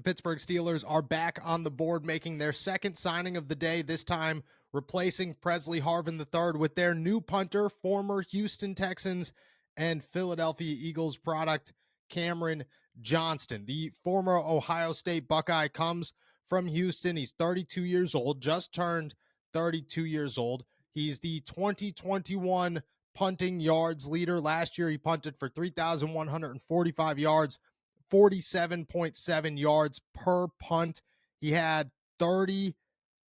Pittsburgh Steelers are back on the board, making their second signing of the day, this time replacing Presley Harvin III with their new punter, former Houston Texans and Philadelphia Eagles product, Cameron Johnston. The former Ohio State Buckeye comes from Houston. He's 32 years old, just turned 32 years old. He's the 2021 punting yards leader. Last year, he punted for 3,145 yards, 47.7 yards per punt. He had 30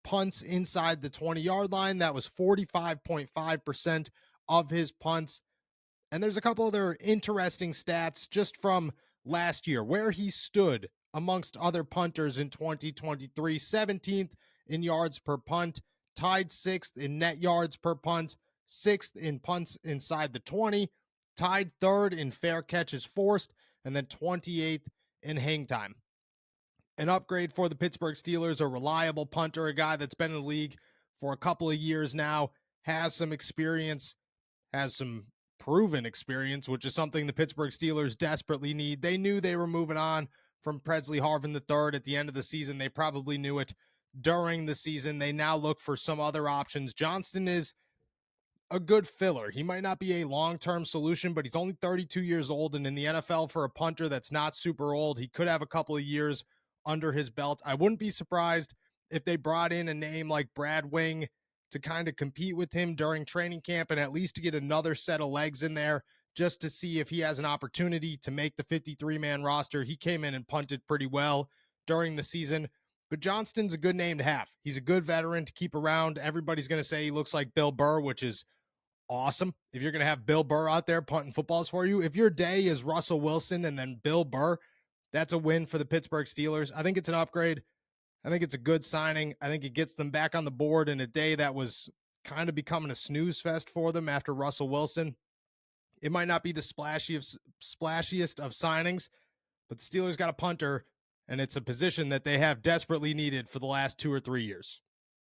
punts inside the 20-yard line. That was 45.5% of his punts. And there's a couple other interesting stats just from last year where he stood amongst other punters in 2023. 17th in yards per punt, tied 6th in net yards per punt, 6th in punts inside the 20, tied 3rd in fair catches forced, and then 28th in hang time. An upgrade for the Pittsburgh Steelers, a reliable punter, a guy that's been in the league for a couple of years now, has some experience, has some proven experience, which is something the Pittsburgh Steelers desperately need. They knew they were moving on from Presley Harvin III at the end of the season. They probably knew it during the season. They now look for some other options. Johnston is a good filler. He might not be a long-term solution, but he's only 32 years old, and in the NFL, for a punter that's not super old, he could have a couple of years under his belt. I wouldn't be surprised if they brought in a name like Brad Wing to kind of compete with him during training camp and at least to get another set of legs in there just to see if he has an opportunity to make the 53-man roster. He came in and punted pretty well during the season, but Johnston's a good name to have. He's a good veteran to keep around. Everybody's going to say he looks like Bill Burr, which is awesome. If you're going to have Bill Burr out there punting footballs for you, if your day is Russell Wilson and then Bill Burr, that's a win for the Pittsburgh Steelers. I think it's an upgrade. I think it's a good signing. I think it gets them back on the board in a day that was kind of becoming a snooze fest for them after Russell Wilson. It might not be the splashiest of signings, but the Steelers got a punter, and it's a position that they have desperately needed for the last 2 or 3 years.